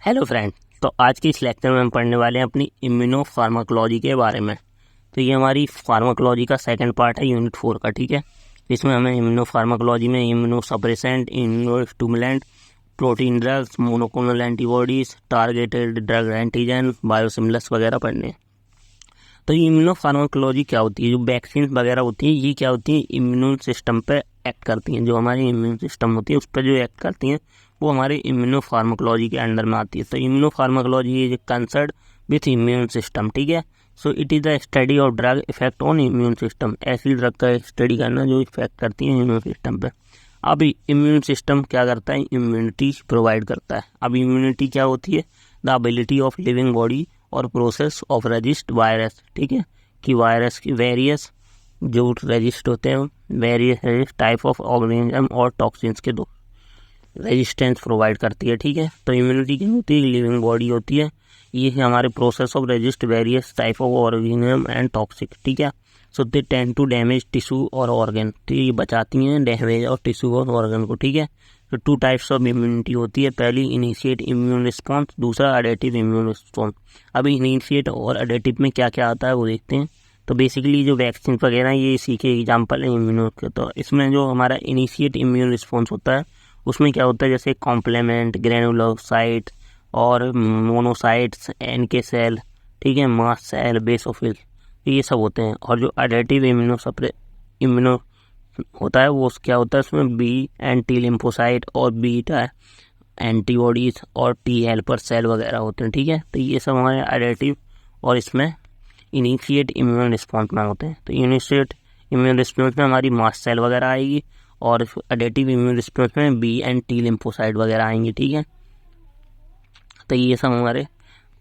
Hello friend. तो आज की इस लेक्चर में हम पढ़ने वाले हैं अपनी इम्यूनो फार्माकोलॉजी के बारे में। तो ये हमारी फार्माकोलॉजी का सेकंड पार्ट है यूनिट 4 का। ठीक है, इसमें हमें इम्यूनो फार्माकोलॉजी में immuno suppressant, immuno stimulant, protein drugs, monoclonal antibodies, targeted drug antigen, biosimilars वगैरह पढ़ने हैं। तो ये इम्यूनो फार्माकोलॉजी क्या होती है? जो वैक्सीन वगैरह होती है ये क्या होती है? इम्यून सिस्टम पे एक्ट करती हैं। जो हमारी इम्यून सिस्टम होती है उस पर जो एक्ट करती हैं वो हमारे इम्यूनो फार्माकोलॉजी के अंडर में आती है। तो immuno pharmacology is concern with immune system. ठीक है, so it is the study of drug effect on immune system. ऐसी ड्रग का स्टडी करना जो इफेक्ट करती है इम्यून सिस्टम पे। अब इम्यून सिस्टम क्या करता है? इम्यूनिटी प्रोवाइड करता है। अब इम्यूनिटी क्या होती है? The ability of living body और प्रोसेस ऑफ रजिस्ट वायरस। ठीक है, कि वायरस की वेरियस जो रजिस्ट होते हैं वेरियस टाइप ऑफ ऑर्गेनिज्म और टॉक्सिन्स के दो रेजिस्टेंस प्रोवाइड करती है। ठीक है, तो इम्यूनिटी क्या होती है? लिविंग बॉडी होती है। ये है हमारे process of resist various type of organism and toxic. ठीक है, so they tend to damage tissue और ऑर्गन। तो ये बचाती हैं डैमेज और टिश्यू और ऑर्गन को। ठीक है, तो टू टाइप्स ऑफ इम्यूनिटी होती है। पहली इनिशिएट इम्यून रिस्पॉन्स, दूसरा अडेटिव इम्यून रिस्पॉन्स। अभी इनिशिएट और अडेटिव में क्या क्या आता है वो देखते हैं। तो बेसिकली जो वैक्सीन वगैरह ये इसी के एग्जाम्पल है इम्यूनो के। तो इसमें जो हमारा इनिशिएट इम्यून रिस्पॉन्स होता है उसमें क्या होता है? जैसे कॉम्प्लीमेंट, ग्रेनुलोसाइट और मोनोसाइट्स, एनके सेल, ठीक है, मास्ट सेल, बेसोफिल, ये सब होते हैं। और जो अडेटिव इम्यूनो होता है वो क्या होता है? उसमें बी एंटी लिम्फोसाइट और बीटा एंटीबॉडीज और टी हेल्पर सेल वगैरह होते हैं। ठीक है, तो ये सब हमारे अडेटिव और इसमें इनिशिएट इम्यून रिस्पॉन्स में होते हैं। तो इनिशिएट इम्यून रिस्पॉन्स में हमारी मास्ट सेल वगैरह आएगी और अडेटिव इम्यून रिस्पॉन्स में बी एंड टी लिम्फोसाइट वगैरह आएंगी। ठीक है, तो ये सब हमारे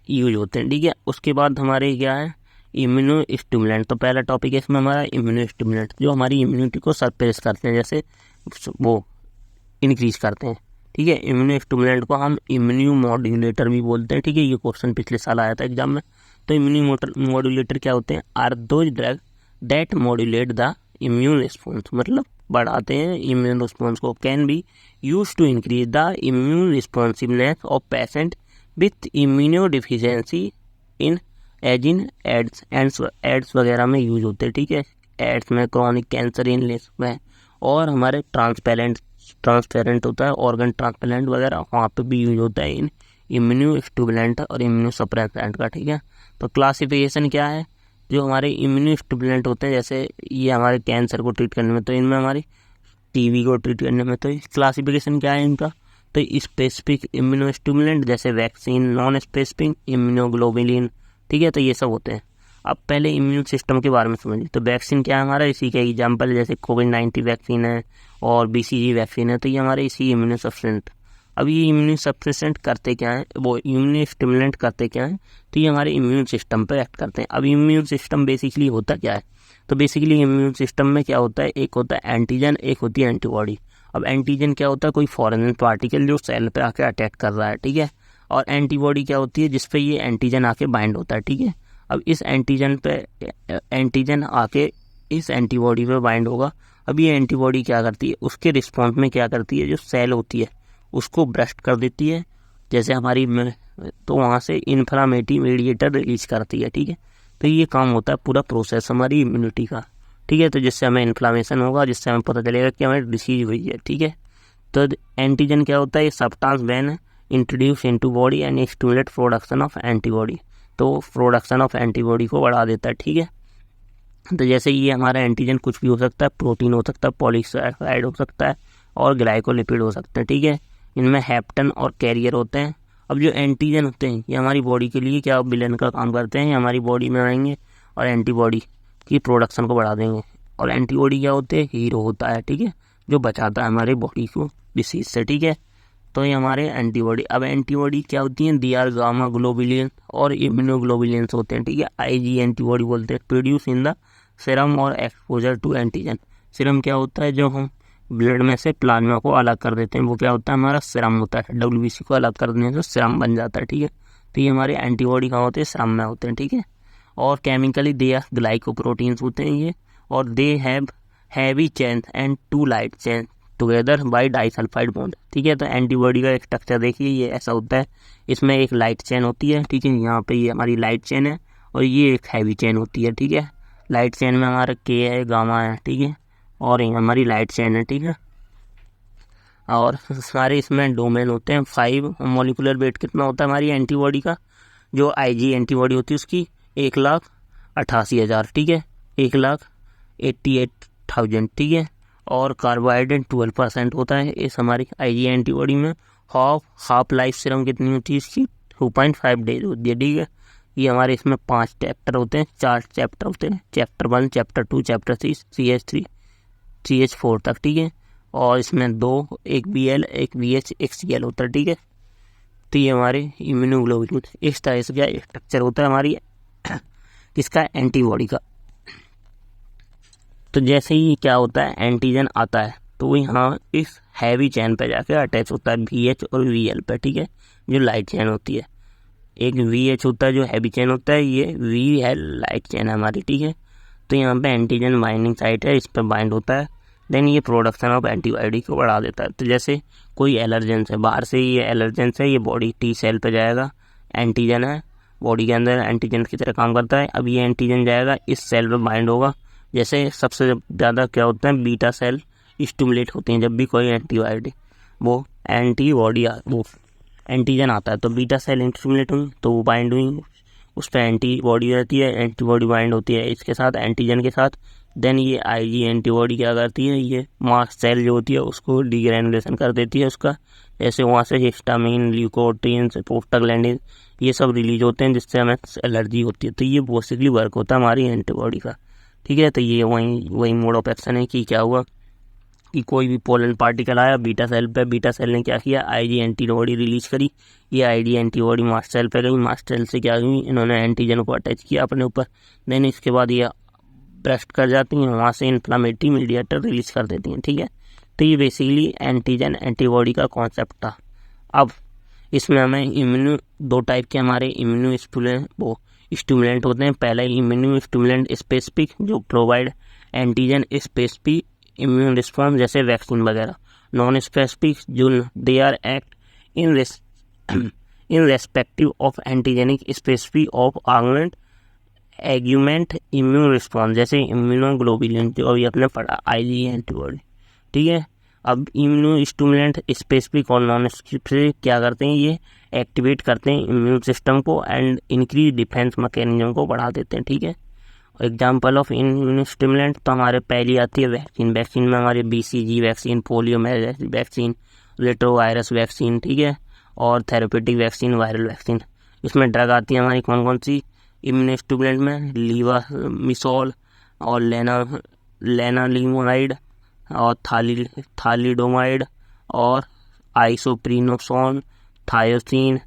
यूज होते हैं। ठीक है, उसके बाद हमारे क्या है? Immuno stimulant. तो पहला टॉपिक है इसमें हमारा इम्यूनो स्टिमुलेंट, जो हमारी इम्यूनिटी को सप्रेस करते हैं, जैसे वो इंक्रीज करते हैं। ठीक है, इम्यूनो स्टिमुलेंट को हम इम्यूनो मॉड्यूलेटर भी बोलते हैं। ठीक है, ये क्वेश्चन पिछले साल आया था एग्जाम में। तो इम्यूनो मॉड्यूलेटर क्या होते हैं? Are those drug that modulate the immune response, मतलब बढ़ाते हैं इम्यून रिस्पॉन्स को। Can be use to increase the immune responsiveness of patient with immunodeficiency in as in AIDS वगैरह में यूज होते हैं। ठीक है, एड्स में, क्रॉनिक कैंसर इलनेस में, और हमारे ट्रांसपेरेंट होता है ऑर्गन ट्रांसप्लांट वगैरह, वहाँ पे भी यूज होता है इन इम्यूनो स्टिमुलेंट और इम्यूनो सप्रेसेंट का। ठीक है, तो क्लासिफिकेशन क्या है? जो हमारे इम्यूनो स्टिमुलेंट होते हैं, जैसे ये हमारे कैंसर को ट्रीट करने में, तो इनमें हमारी टीबी को ट्रीट करने में, तो क्लासिफिकेशन क्या है इनका? तो स्पेसिफिक इम्यूनो स्टिमुलेंट जैसे वैक्सीन, नॉन स्पेसिफिक इम्यूनोग्लोबुलिन। ठीक है, तो ये सब होते हैं। अब पहले इम्यून सिस्टम के बारे में समझिए। तो वैक्सीन क्या है हमारा? इसी के एग्जाम्पल जैसे कोविड-19 वैक्सीन है और बीसीजी वैक्सीन है। तो ये हमारे इसी इम्यूनो सप्रेसेंट। अब ये इम्यूनो सप्रेसेंट करते क्या है? वो इम्यूनो स्टिमुलेंट करते क्या है? तो ये हमारे इम्यून सिस्टम पर एक्ट करते हैं। अब इम्यून सिस्टम बेसिकली होता क्या है? तो बेसिकली इम्यून सिस्टम में क्या होता है? एक होता है एंटीजन, एक होती है एंटीबॉडी। अब एंटीजन क्या होता है? कोई फॉरेन पार्टिकल जो सेल पे आके अटैक कर रहा है। ठीक है, और एंटीबॉडी क्या होती है? जिसपे ये एंटीजन आके बाइंड होता है। ठीक है, अब इस एंटीजन पे एंटीजन आके इस एंटीबॉडी पे बाइंड होगा। अब ये एंटीबॉडी क्या करती है? उसके रिस्पॉन्स में क्या करती है? जो सेल होती है उसको ब्रस्ट कर देती है, जैसे हमारी तो वहाँ से इन्फ्लामेटरी मीडिएटर रिलीज करती है। ठीक है, तो ये काम होता है पूरा प्रोसेस हमारी इम्यूनिटी का। ठीक है, तो जिससे हमें इन्फ्लामेशन होगा, जिससे हमें पता चलेगा कि हमें डिसीज हुई है। ठीक है, तो एंटीजन क्या होता है? ये substance when introduce into body and stimulate production of antibody, तो प्रोडक्शन ऑफ एंटीबॉडी को बढ़ा देता है। ठीक है, तो जैसे ये हमारा एंटीजन कुछ भी हो सकता है, प्रोटीन हो सकता है, पॉलीसैकेराइड हो सकता है और ग्लाइकोलिपिड हो सकते हैं। ठीक है, इनमें हैप्टन और कैरियर होते हैं। अब जो एंटीजन होते हैं ये हमारी बॉडी के लिए क्या विलेन का काम करते हैं? ये हमारी बॉडी में आएंगे और एंटीबॉडी की प्रोडक्शन को बढ़ा देंगे। और एंटीबॉडी क्या होते हैं? हीरो होता है। ठीक है, जो बचाता है हमारी बॉडी को डिसीज से। ठीक है, तो ये हमारे एंटीबॉडी। अब एंटीबॉडी क्या होती हैं? दी आर गामा ग्लोबुलिन और इम्यूनोग्लोबुलिन्स होते हैं। ठीक है, आईजी एंटीबॉडी बोलते हैं। प्रोड्यूस इन द सीरम और एक्सपोजर टू एंटीजन। सीरम क्या होता है? जो हम ब्लड में से प्लाज्मा को अलग कर देते हैं, वो क्या होता है? हमारा सीरम होता है। डब्ल्यूबीसी को अलग कर देने से सीरम बन जाता है। ठीक है, तो ये हमारे एंटीबॉडी कहाँ होते हैं? सीरम में होते हैं। ठीक है, और केमिकली दे आर ग्लाइकोप्रोटीन्स होते हैं ये, और they have heavy chain and two light chain. Together by disulphide bond, ठीक है। तो एंटीबॉडी का एक स्ट्रक्चर देखिए, ये ऐसा होता है। इसमें एक लाइट चेन होती है, ठीक है, यहाँ पे ये हमारी लाइट चेन है, और ये एक हैवी चेन होती है, ठीक है। लाइट चेन में हमारा के है, गामा है, ठीक है, और ये हमारी लाइट चेन है, ठीक है। और सारे इसमें डोमेन होते हैं 5। मॉलिक्यूलर वेट कितना होता है हमारी एंटीबॉडी का, जो आईजी एंटीबॉडी होती है उसकी 1,88,000, ठीक है, 1,88,000, ठीक है। और कार्बोहाइड्रेट 12% होता है इस हमारी आईजी एंटीबॉडी में। हाफ लाइफ सीरम कितनी होती है इसकी, 2.5 डेज होती है, ठीक है। ये हमारे इसमें 5 चैप्टर होते हैं, 4 चैप्टर होते हैं, chapter 1, chapter 2, chapter 3, CH3, CH4 तक, ठीक है। और इसमें 2, एक BL, एक VH, एक CL होता है, ठीक है। तो ये हमारे इम्यूनोग्लोबुलिन इस तरह से क्या स्ट्रक्चर होता है हमारी किसका, एंटीबॉडी का। तो जैसे ही क्या होता है, एंटीजन आता है तो वो यहाँ इस हैवी चैन पे जाके अटैच होता है VH और VL पे, ठीक है, जो लाइट चैन होती है। एक VH होता है जो हैवी चैन होता है, ये VL लाइट चैन है हमारी, ठीक है। तो यहाँ पे एंटीजन बाइंडिंग साइट है, इस पर बाइंड होता है, देन ये प्रोडक्शन ऑफ एंटीबॉडी को बढ़ा देता है। तो जैसे कोई एलर्जेंस है, बाहर से ये एलर्जेंस है, ये बॉडी T सेल पे जाएगा, एंटीजन है, बॉडी के अंदर एंटीजन की तरह काम करता है। अब ये एंटीजन जाएगा, इस सेल पे बाइंड होगा। जैसे सबसे ज़्यादा क्या होता है, बीटा सेल स्टिमुलेट होती हैं जब भी कोई एंटीबॉडी वो एंटीजन आता है, तो बीटा सेल स्टिमुलेट हुई तो वो बाइंड हुई, उस पर एंटीबॉडी रहती है, एंटीबॉडी बाइंड होती है इसके साथ, एंटीजन के साथ। देन ये आईजी एंटीबॉडी क्या करती है, ये मास्ट सेल जो होती है उसको डीग्रेनुलेशन कर देती है उसका। जैसे वहाँ से हिस्टामिन, ल्यूकोट्रिन्स, प्रोस्टाग्लैंडिन ये सब रिलीज होते हैं, जिससे हमें एलर्जी होती है। तो ये बेसिकली वर्क होता है हमारी एंटीबॉडी का, ठीक है। तो ये वही मोड ऑफ एक्शन है कि क्या हुआ कि कोई भी पोलन पार्टिकल आया बीटा सेल पे, बीटा सेल ने क्या किया, आईजी एंटीबॉडी रिलीज करी। ये आईजी एंटीबॉडी मास्ट सेल पे गई, मास्ट सेल से क्या हुई, इन्होंने एंटीजन को अटैच किया अपने ऊपर। देन इसके बाद ये ब्रेस्ट कर जाती हैं, वहाँ से इन्फ्लामेटरी मीडिएटर रिलीज कर देती हैं, ठीक है। तो ये बेसिकली एंटीजन एंटीबॉडी का कॉन्सेप्ट था। अब इसमें हमें 2 टाइप के हमारे इम्यूनो स्टिमुलेंट होते हैं। पहला इम्यूनो स्टिमुलेंट स्पेसिफिक जो provide antigen specific immune response, जैसे वैक्सीन वगैरह। नॉन स्पेसिफिक जो they are act in respective of antigenic specific of argument immune response, जैसे इम्यूनोग्लोबुलिन जो अभी अपने पढ़ा आईजी एंटीबॉडी, ठीक है। अब इम्यूनो स्टिमुलेंट स्पेसिफिक और नॉन स्पेसिफिक क्या करते हैं, ये एक्टिवेट करते हैं इम्यून सिस्टम को एंड इंक्रीज डिफेंस मैकेनिज्म को बढ़ा देते हैं, ठीक है। एग्जाम्पल ऑफ इम्यूनो स्टिमुलेंट तो हमारे पहली आती है वैक्सीन। वैक्सीन में हमारे BCG vaccine, polio vaccine, retrovirus vaccine, ठीक है, और थेरेपेटिक वैक्सीन, वायरल वैक्सीन। इसमें ड्रग आती है हमारी कौन कौन सी इम्यूनो स्टिमुलेंट में, लीवामिसोल और लेनालिमोनाइड और थालिडोमाइड और आइसोप्रीनोसोन, थायोसिन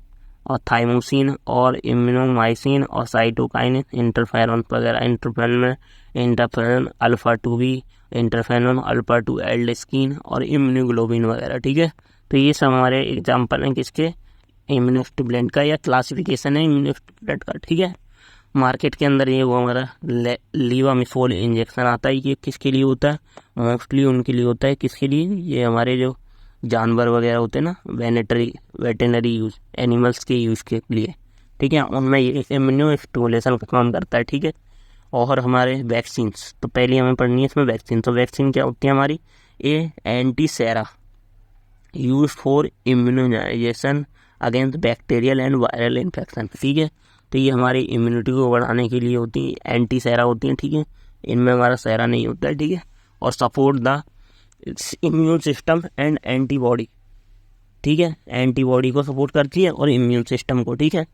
और थाइमोसिन और इम्यूनोमाइसिन और साइटोकाइन, इंटरफेरॉन वगैरह। Interferon alpha 2b, interferon alpha 2 एल्डेस्किन और इम्यूनोग्लोबिन वगैरह, ठीक है। तो ये सब हमारे एग्जाम्पल हैं किसके, इम्यूनोस्टिमुलेंट का, या क्लासिफिकेशन है इम्यूनोस्टिमुलेंट का, ठीक है। मार्केट के अंदर ये वो हमारा लीवामिसोल इंजेक्शन आता है, ये किसके लिए होता है, मोस्टली उनके लिए होता है, किसके लिए, ये हमारे जो जानवर वगैरह होते हैं ना, वेटेनरी यूज, एनिमल्स के यूज़ के लिए, ठीक है, उनमें ये इम्यूनो स्टिमुलेशन का काम करता है, ठीक है। और हमारे वैक्सीन्स, तो पहले हमें पढ़नी है इसमें वैक्सीन। तो वैक्सीन क्या होती है हमारी, a antisera use for immunization against bacterial and viral infection, ठीक है। तो ये हमारी इम्यूनिटी को बढ़ाने के लिए होती है, एंटीसेरा होती हैं, ठीक है, इनमें हमारा सेरा नहीं होता है, ठीक है। और support the immune system and antibody, ठीक है, एंटीबॉडी को सपोर्ट करती है और इम्यून सिस्टम को, ठीक है।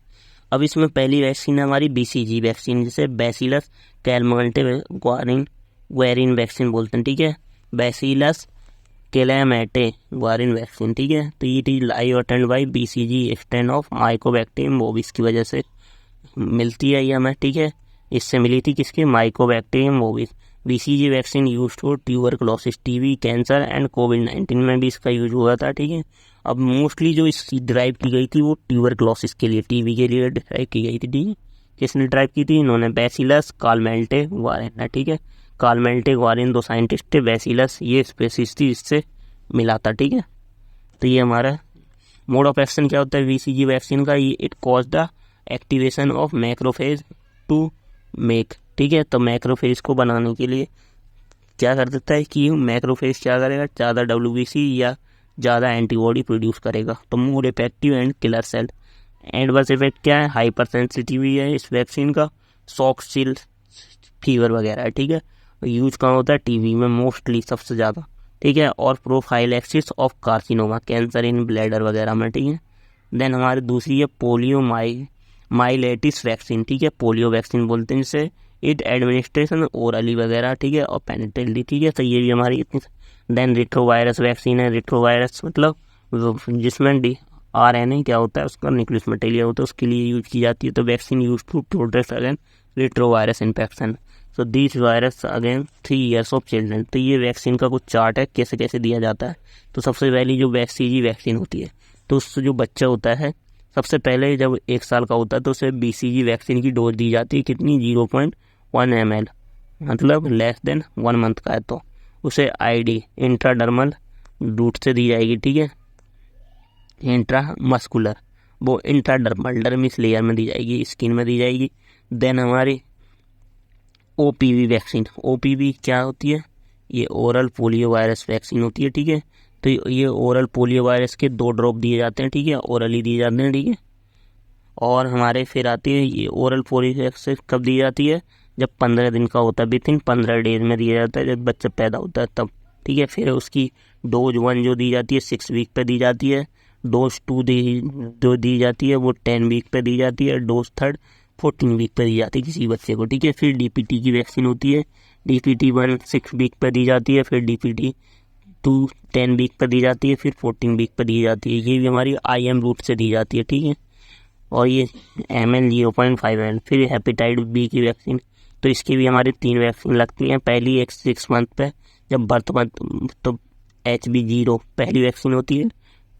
अब इसमें पहली वैक्सीन है हमारी BCG वैक्सीन, जिसे बैसिलस कैलमेटे-ग्वारिन वैक्सीन बोलते हैं, ठीक है, बैसिलस कैलमेटे-ग्वारिन वैक्सीन, ठीक है। तो ये is live attend by BCG strain of Mycobacterium bovis की वजह से मिलती है ये हमें, ठीक है। इससे मिली थी किसके, mycobacterium bovis. BCG vaccine use for tuberculosis, TB, cancer and कोविड-19 में भी इसका यूज हुआ था, ठीक है। अब मोस्टली जो इसकी ड्राइव की गई थी वो ट्यूबरक्लोसिस के लिए, TB के लिए ड्राइव की गई थी, ठीक है। किसने ड्राइव की थी, इन्होंने बैसिलस कैलमेटे-ग्वारिन, ठीक है। कैलमेटे-ग्वारिन 2 साइंटिस्ट थे, बैसिलस ये स्पेसीज थी जिससे मिला था, ठीक है। तो ये हमारा मोड ऑफ एक्शन क्या होता है BCG वैक्सीन का, ये it cause the activation of macrophage to make, ठीक है। तो मैक्रोफेज को बनाने के लिए क्या कर देता है कि मैक्रोफेज क्या करेगा, ज़्यादा WBC या ज़्यादा एंटीबॉडी प्रोड्यूस करेगा, तो more effective and killer cell. Adverse effect क्या है, हाइपर सेंसिटिविटी है इस वैक्सीन का, शॉक, चिल, फीवर वगैरह, ठीक है। यूज कहाँ होता है, TB में मोस्टली सबसे ज़्यादा, ठीक है। और prophylaxis of carcinoma, cancer in bladder वगैरह में, ठीक है। देन हमारी दूसरी है पोलियो माइलेटिस वैक्सीन, ठीक है। पोलियो वैक्सीन बोलते हैं जिसे, इट एडमिनिस्ट्रेशन ओरली वगैरह, ठीक है, और पेनिट्रेली, ठीक है। तो ये भी हमारी इतनी। देन रिट्रोवायरस वैक्सीन है, रिट्रोवायरस मतलब जिसमें RNA क्या होता है, उसका न्यूक्लियस मटेरियल होता है, उसके लिए यूज की जाती है। तो vaccine use to protect again retrovirus infection, so this virus again 3 years of children. तो ये वैक्सीन का कुछ चार्ट है कैसे कैसे दिया जाता है। तो सबसे पहली जो BCG वैक्सीन होती है, तो उससे जो बच्चा होता है सबसे पहले जब 1 साल का होता है तो उसे BCG वैक्सीन की डोज दी जाती है, कितनी, 0.1 ml, मतलब लेस देन 1 month का है, तो उसे ID इंट्राडर्मल रूट से दी जाएगी, ठीक है। इंट्रामस्कुलर, वो इंट्राडर्मल डर्मिस लेयर में दी जाएगी, स्किन में दी जाएगी। देन हमारी OPV वैक्सीन, OPV क्या होती है, ये ओरल पोलियो वायरस वैक्सीन होती है, ठीक है। तो ये ओरल पोलियो वायरस के 2 ड्रॉप दिए जाते हैं, ठीक है, ओरली दिए जाते हैं, ठीक है। और हमारे फिर आती है ये ओरल पोलियो वैक्सीन कब दी जाती है, जब 15 दिन का होता है, विथिन 15 डेज में दिया जाता है, जब बच्चा पैदा होता है तब, ठीक है। फिर उसकी डोज 1 जो दी जाती है 6 वीक पे दी जाती है, डोज 2 जो दी जाती है वो 10 वीक पे दी जाती है, डोज 3 14 वीक पे दी जाती है किसी बच्चे को, ठीक है। फिर DPT की वैक्सीन होती है, DPT 1 6 वीक पे दी जाती है, फिर DPT 2 10 वीक पे दी जाती है, फिर 14 वीक पे दी जाती है। ये भी हमारी IM रूट से दी जाती है, ठीक है। और ये ML 0.5 ml। फिर हेपेटाइटिस B की वैक्सीन, तो इसकी भी हमारी 3 वैक्सीन लगती हैं। पहली एक 6 मंथ पे जब बर्थ मंथ, तो HB0 पहली वैक्सीन होती है,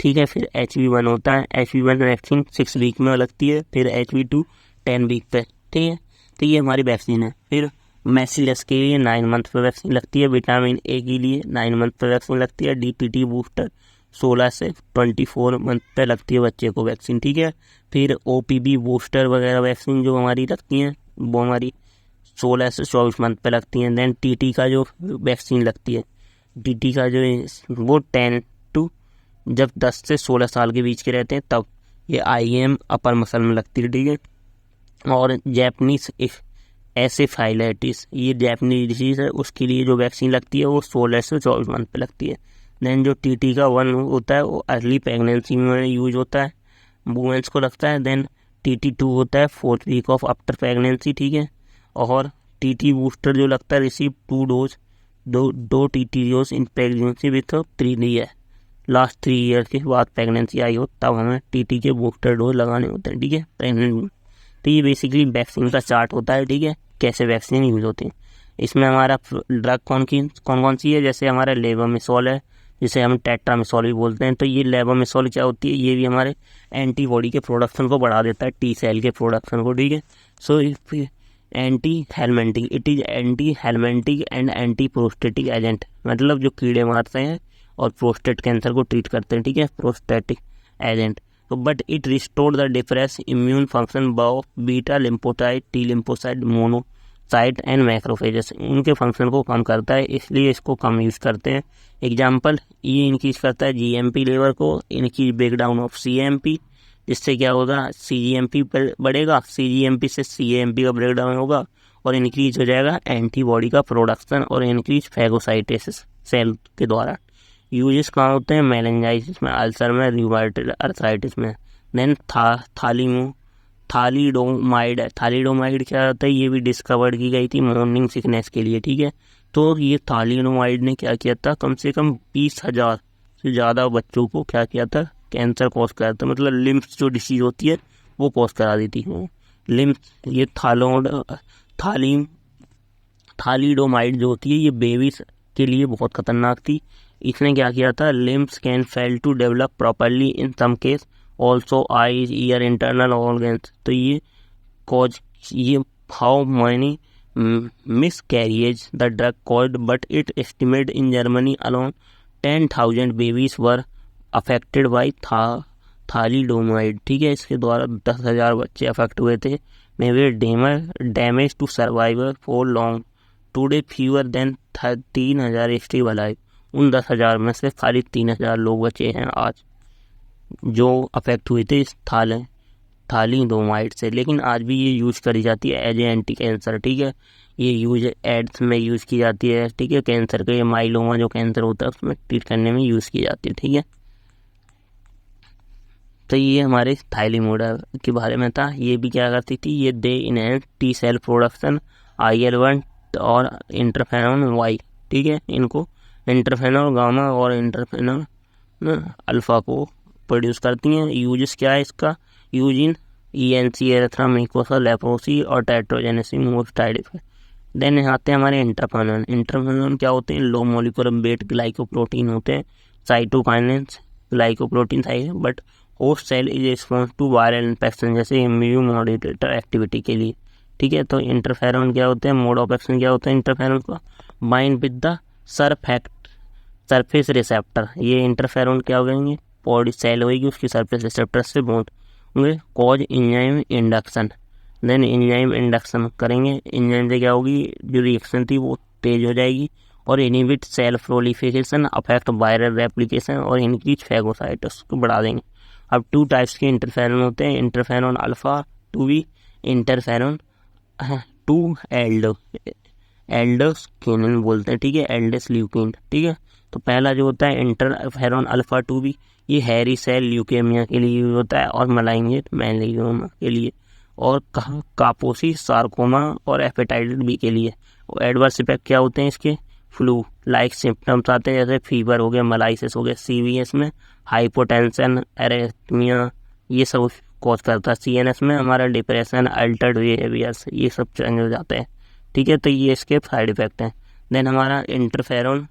ठीक है। फिर HB1 होता है, HB1 वैक्सीन 6 वीक में लगती है, फिर HB2 10 वीक पे, ठीक है। तो ये हमारी वैक्सीन है। फिर मैसिलस के लिए 9 मंथ पे वैक्सीन लगती है, विटामिन A के लिए 9 मंथ पे वैक्सीन लगती है, DPT बूस्टर 16 से 24 मंथ पे लगती है बच्चे को वैक्सीन, ठीक है। फिर OPV बूस्टर वगैरह वैक्सीन जो हमारी लगती हैं वो हमारी 16 से 24 मंथ पे लगती हैं। देन TT का जो वैक्सीन लगती है, TT का जो वो 10 टू जब 10 से 16 साल के बीच के रहते हैं तब, ये IM अपर मसल में लगती है, ठीक है। और जैपनीज एसेफाइलाइटिस, ये जैपनीज डिजीज़ है, उसके लिए जो वैक्सीन लगती है वो 16 से 24 मंथ पे लगती है। देन जो TT का 1 होता है वो अर्ली प्रेगनेंसी में यूज होता है, वुमेंस को लगता है। देन TT 2 होता है 4th week of after pregnancy, ठीक है। और TT बूस्टर जो लगता है रिसीव 2 डोज, दो TT dose in pregnancy with 3 year, last 3 year के बाद प्रेगनेंसी आई हो तब हमें TT के बूस्टर डोज लगाने होते हैं, ठीक है, प्रेगनेंट। तो ये बेसिकली वैक्सीन का चार्ट होता है, ठीक है, कैसे वैक्सीन यूज़ होती है। इसमें हमारा ड्रग कौन सी है, जैसे हमारा लेवोमिसोल है, जिसे हम टेट्रामिसोल भी बोलते हैं। तो ये लेवोमिसोल क्या होती है, ये भी हमारे एंटीबॉडी के प्रोडक्शन को बढ़ा देता है, T सेल के प्रोडक्शन को, ठीक है। So anti helminthic, it is anti helminthic and anti prostatic agent, मतलब जो कीड़े मारते हैं और प्रोस्टेट कैंसर को ट्रीट करते हैं, ठीक है, प्रोस्टेटिक एजेंट। तो but it restore the depress immune function of beta lymphocyte, T lymphocyte, monocyte and macrophages, उनके फंक्शन को कम करता है, इसलिए इसको कम यूज़ करते हैं। एग्जाम्पल, ये इंक्रीज करता है GMP लेवल को, इनकी ब्रेकडाउन ऑफ CMP, जिससे क्या होगा, CGMP बढ़ेगा, CGMP से CAMP का ब्रेकडाउन होगा और इंक्रीज हो जाएगा एंटीबॉडी का प्रोडक्शन और इंक्रीज फैगोसाइटेसिस सेल के द्वारा। यूजेस कहाँ होते हैं, मेलेंजाइटिस में, अल्सर में, रूमेटॉइड अर्थराइटिस में। देन थालीडोमाइड क्या होता है, ये भी डिस्कवर्ड की गई थी मॉर्निंग सिकनेस के लिए, ठीक है। तो ये थालीडोमाइड ने क्या किया था, कम से कम 20,000 से ज़्यादा बच्चों को क्या किया था, कैंसर कॉज करा था, मतलब लिम्फ जो डिसीज होती है वो कॉज करा देती है लिम्फ। ये थालीडोमाइड जो होती है ये बेबीज के लिए बहुत खतरनाक थी। इसने क्या किया था, lymphs can fail to develop properly in some case, also eyes, ear, internal organs. तो ये how many miscarriage the drug caused, but it estimated in Germany alone 10,000 babies were affected by thalidomide, ठीक है। इसके द्वारा 10,000 बच्चे affect हुए थे। May way damage to survivor for long, today fewer then 3,000 still alive. उन 10,000 में से खाली 3,000 लोग बचे हैं आज जो अफेक्ट हुए थे इस थालीडोमाइड से। लेकिन आज भी ये यूज करी जाती है एज ए एंटी कैंसर, ठीक है। ये यूज एड्स में यूज की जाती है, ठीक है। कैंसर का ये माइलोमा जो कैंसर होता है उसमें ट्रीट करने में यूज की जाती है, ठीक है। तो ये हमारे थाइलीमोडा के बारे में था। ये भी क्या करती थी, ये they enhance T cell production IL-1 और इंटरफेरॉन वाई, ठीक है। इनको इंटरफेरॉन गामा और इंटरफेरॉन अल्फा को प्रोड्यूस करती हैं। यूजेस क्या है इसका, यूज इन ENC एरिथ्रोमिकोसा लेप्रोसी और टेट्रोजेनेसी मोस्ट साइड इफेक्ट। देन आते हैं हमारे इंटरफेरॉन। इंटरफेरॉन क्या होते हैं, लो मोलिकुलर वेट ग्लाइकोप्रोटीन होते हैं, साइटोकाइनेंस ग्लाइकोप्रोटीन है, but host cell is response to viral infection जैसे इम्यून मॉड्यूलेटर एक्टिविटी के लिए, ठीक है। तो इंटरफेरॉन क्या होते हैं, मोड ऑफ एक्शन क्या होता है इंटरफेरॉन का, bind with the surface receptor. ये इंटरफेरॉन क्या हो गएंगे, बॉडी सेल होगी उसकी सरफेस रिसेप्टर से बॉन्ड होंगे, cause enzyme induction. Then enzyme induction करेंगे, एंजाइम से क्या होगी, जो रिएक्शन थी वो तेज हो जाएगी और inhibit cell proliferation, affect viral replication और इंक्रीज फैगोसाइटस को बढ़ा देंगे। अब 2 टाइप्स के इंटरफेरॉन होते हैं, इंटरफेरॉन अल्फा 2b, इंटरफेरॉन 2 एल्डोस्टिनिन बोलते हैं, ठीक है, एल्डस ल्यूकिन, ठीक है। तो पहला जो होता है इंटरफेरॉन अल्फा 2b, ये हैरी सेल ल्यूकेमिया के लिए यूज होता है और मलाइंगेट मेलियोमा के लिए, और कापोसी सार्कोमा और हेपेटाइटिस बी के लिए। और एडवर्स इफेक्ट क्या होते हैं इसके, फ्लू लाइक सिम्टम्स आते हैं जैसे फीवर हो गया, मलाइसिस हो गया, CVS में हाइपोटेंशन, एरेथमिया, ये सब कॉज करता है। CNS में हमारा डिप्रेशन, अल्टर्ड बिहेवियर्स, ये सब चेंज हो जाते हैं, ठीक है। तो ये इसके साइड इफेक्ट हैं। देन हमारा इंटरफेरॉन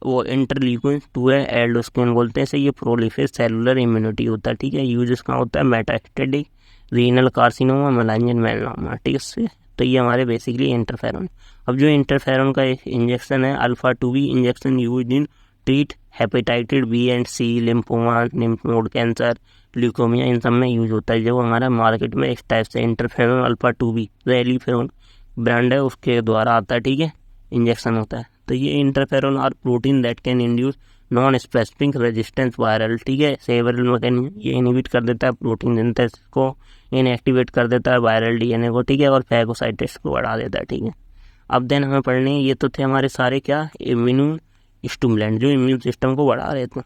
वो इंटरल्यूकिन 2 है, एल्डोस्टिनिन बोलते हैं, से ये प्रोलिफेट सेलुलर इम्यूनिटी होता है, ठीक है। यूज इसका होता है मेटास्टेटिक रीनल कार्सिनोमा, मेलानियन मेलानोमा, ठीक है। तो ये हमारे बेसिकली इंटरफेरॉन। अब जो इंटरफेरॉन का एक इंजेक्शन है alpha 2b injection use in treat hepatitis B and C, lymphoma, lymph node cancer, leukaemia, इन सब में यूज होता है। जो हमारा मार्केट में इस टाइप से इंटरफेरॉन अल्फा 2b रेलीफेरॉन ब्रांड है उसके द्वारा आता है, ठीक है, इंजेक्शन होता है। तो ये interferon are protein that can induce non specific resistance viral, ठीक है, सेवरल मैकेनिज्म। ये इनहिबिट कर देता है प्रोटीन सिंथेसिस को, इनएक्टिवेट कर देता है वायरल DNA को, ठीक है, और फैगोसाइटिस को बढ़ा देता है, ठीक है। अब देन हमें पढ़ने, ये तो थे हमारे सारे क्या, इम्यून स्टिमुलेंट जो इम्यून सिस्टम को बढ़ा रहे थे।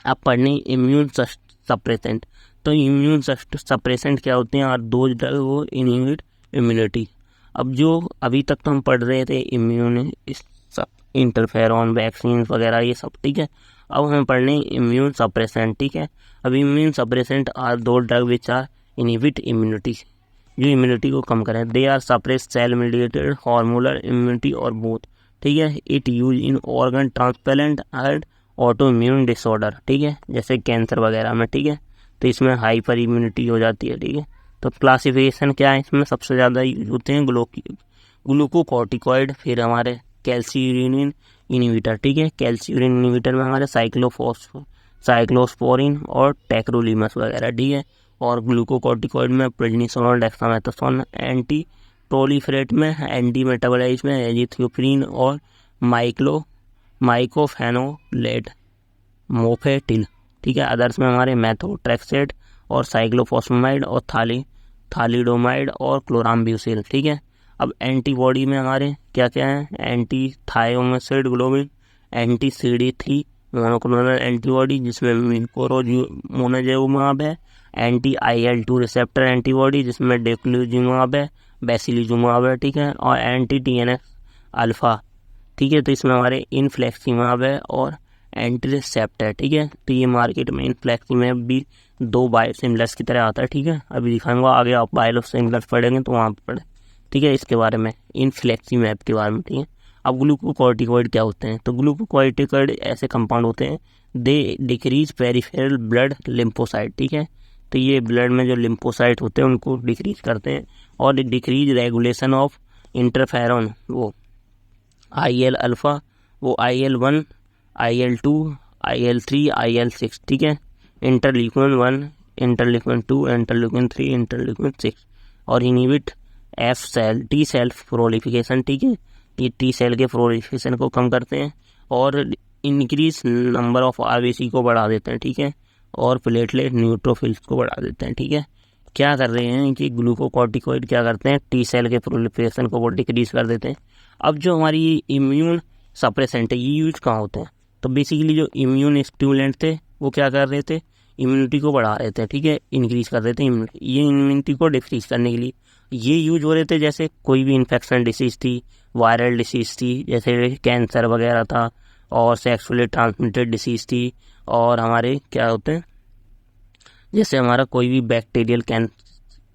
अब पढ़ने इम्यून सप्रेसेंट। तो इम्यून सप्रेसेंट क्या होते हैं, और 2 ड्रग वो इनहिबिट इम्यूनिटी। अब जो अभी तक तो हम पढ़ रहे थे इम्यून इंटरफेरॉन, वैक्सीन वगैरह ये सब, ठीक है। अब हमें पढ़ने इम्यून सप्रेसेंट, ठीक है। अब immune suppressant are 2 drug which are inhibit immunity, जो इम्यूनिटी को कम करें। They are suppress cell mediated hormonal immunity और बोथ, ठीक है। It use in organ transplant and auto immune disorder, ठीक है, जैसे कैंसर वगैरह में, ठीक है। तो इसमें हाइपर इम्यूनिटी हो जाती है, ठीक है। तो क्लासिफिकेशन क्या है, इसमें सबसे ज़्यादा यूज होते हैं ग्लूकोकॉर्टिकॉइड, फिर हमारे कैल्शियूरिन इनहिबिटर, ठीक है। कैल्शियूरिन इनहिबिटर में हमारे साइक्लोस्पोरिन और टेक्रोलीमस वगैरह, ठीक है। और ग्लूकोकॉर्टिकॉइड में प्रेडनिसोन, डेक्सामेथासोन, एंटी प्रोलिफरेट में एंटी मेटाबोलाइज में एजिथ्रोपिन और माइकोफेनोलेट मोफेटिल, ठीक है। अदर्स में हमारे मेथोट्रेक्सेट और साइक्लोफॉस्फेमाइड और थालिडोमाइड और क्लोराम्ब्यूसिल, ठीक है। अब एंटीबॉडी में हमारे क्या क्या हैं, anti thymocyte globin, anti CD3 monoclonal antibody जिसमें मोनाजेवुमाब है, एंटी IL-2 रिसेप्टर एंटीबॉडी जिसमें डेक्लूजुमाब है, बेसिलिजुमाब है, ठीक है, और एंटी TNF अल्फा, ठीक है। तो इसमें हमारे इनफ्लेक्सिमाब है और एंटीसेप्ट है, ठीक है। तो ये मार्केट में इनफ्लेक्सिमाब भी 2 बायोसिमिलर्स की तरह आता है, ठीक है। अभी दिखाऊंगा आगे, आप बायोसिमिलर्स पढ़ेंगे तो वहाँ पर पढ़ें, ठीक है, इसके बारे में, इनफ्लेक्सिमाब के बारे में, ठीक है। अब ग्लूकोकॉर्टिकॉइड क्या होते हैं, तो ग्लूकोकॉर्टिकॉइड ऐसे कंपाउंड होते हैं, they decrease peripheral blood lymphocyte, ठीक है। तो ये ब्लड में जो लिम्फोसाइट होते हैं उनको डिक्रीज करते हैं, और डिक्रीज रेगुलेशन ऑफ इंटरफेरॉन, वो IL अल्फा, वो IL-1 IL-2, IL-3, IL-6, ठीक है, इंटरल्यूकिन 1, इंटरल्यूकिन 2, इंटरल्यूकिन 3, इंटरल्यूकिन 6, और inhibit F cell T cell prolification, ठीक है, ये टी सेल के प्रोलिफिकेशन को कम करते हैं और इंक्रीज नंबर ऑफ RBC को बढ़ा देते हैं, ठीक है, और प्लेटलेट न्यूट्रोफिल्स को बढ़ा देते हैं, ठीक है। क्या कर रहे हैं कि ग्लूकोकॉर्टिकॉइड क्या करते हैं, टी सेल के प्रोलिफरेशन को डिक्रीज कर देते हैं। अब जो हमारी इम्यून सप्रेसेंट है ये यूज कहाँ होते हैं, तो बेसिकली जो इम्यून स्टिमुलेंट थे वो क्या कर रहे थे, इम्यूनिटी को बढ़ा रहे थे, ठीक है, इंक्रीज कर रहे थे इम्यूनिटी, ये इम्यूनिटी को डिक्रीज करने के लिए ये यूज हो रहे थे। जैसे कोई भी इन्फेक्शन डिसीज थी, वायरल डिसीज थी, जैसे कैंसर वगैरह था, और सेक्सुअली ट्रांसमिटेड डिसीज थी, और हमारे क्या होते हैं जैसे हमारा कोई भी बैक्टीरियल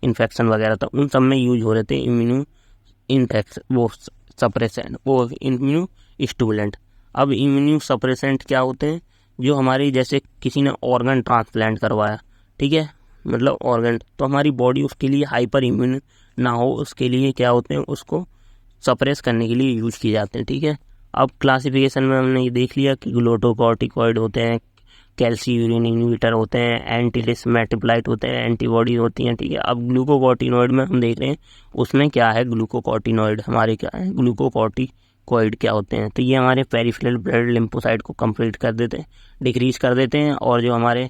इन्फेक्शन वगैरह था, उन सब में यूज हो रहे थे इम्यूनो इन्फेक्शन वो सप्रेसेंट, वो इम्यूनो स्टिमुलेंट। अब इम्यूनो सप्रेसेंट क्या होते हैं, जो हमारी जैसे किसी ने ऑर्गन ट्रांसप्लांट करवाया, ठीक है, मतलब ऑर्गन, तो हमारी बॉडी उसके लिए हाइपर इम्यून ना हो, उसके लिए क्या होते हैं, उसको सप्रेस करने के लिए यूज किए जाते हैं, ठीक है। अब क्लासिफिकेशन में हमने ये देख लिया कि ग्लूकोकॉर्टिकॉइड होते हैं, कैल्शियूरिन इनहिबिटर होते हैं, एंटीलिस मेटाबोलाइट होते हैं, एंटीबॉडी होती हैं, ठीक है। अब ग्लूकोकॉर्टिनॉइड में हम देख रहे हैं उसमें क्या है, ग्लूकोकॉर्टिनॉइड हमारे क्या है, ग्लूकोकॉर्टिकॉइड क्या होते हैं, तो ये हमारे पेरिफेरल ब्लड लिम्फोसाइट को कंप्लीट कर देते हैं, डिक्रीज कर देते हैं, और जो हमारे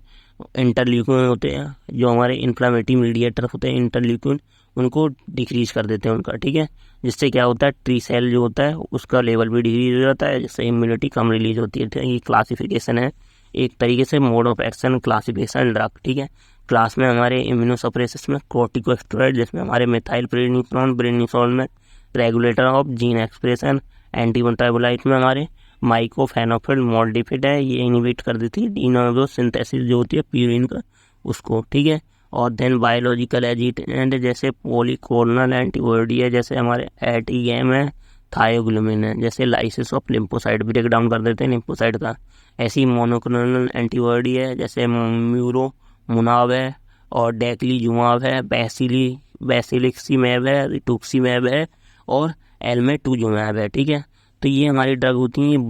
इंटरल्यूकिन होते हैं, जो हमारे इन्फ्लामेटरी मीडिएटर होते हैं इंटरल्यूकिन, उनको डिक्रीज कर देते हैं उनका, ठीक है, जिससे क्या होता है, टी सेल जो होता है उसका लेवल भी डिक्रीज हो जाता है, जिससे इम्यूनिटी कम रिलीज होती है, ठीक है। ये क्लासिफिकेशन है एक तरीके से, mode of action classification drug, ठीक है। क्लास में हमारे इम्यूनोसप्रेसिस में कॉर्टिकोस्टेरॉइड, जिसमें हमारे मिथाइल प्रेडनिसोन में रेगुलेटर ऑफ जीन एक्सप्रेशन, एंटीमेटाबोलाइट में हमारे माइकोफेनोफिल मॉडिफिड है, ये इनहिबिट कर देती है डी नोवो सिंथेसिस जो होती है प्यूरिन का उसको, ठीक है। और देन बायोलॉजिकल एजिटेंट जैसे पॉलीक्लोनल एंटीबॉडी है, जैसे हमारे एटीएम है, थायोग्लूमिन है, जैसे lysis of lymphocyte break down कर देते हैं लिम्फोसाइट का। ऐसी मोनोक्लोनल एंटीबॉडी है जैसे म्यूरोमुनाब है, और डेक्लीजुमाब है, बेसिलिक्सीमैब है, रिटुक्सीमैब है, और एल्मेटुजुमैब है, ठीक है। तो ये हमारी ड्रग होती हैं,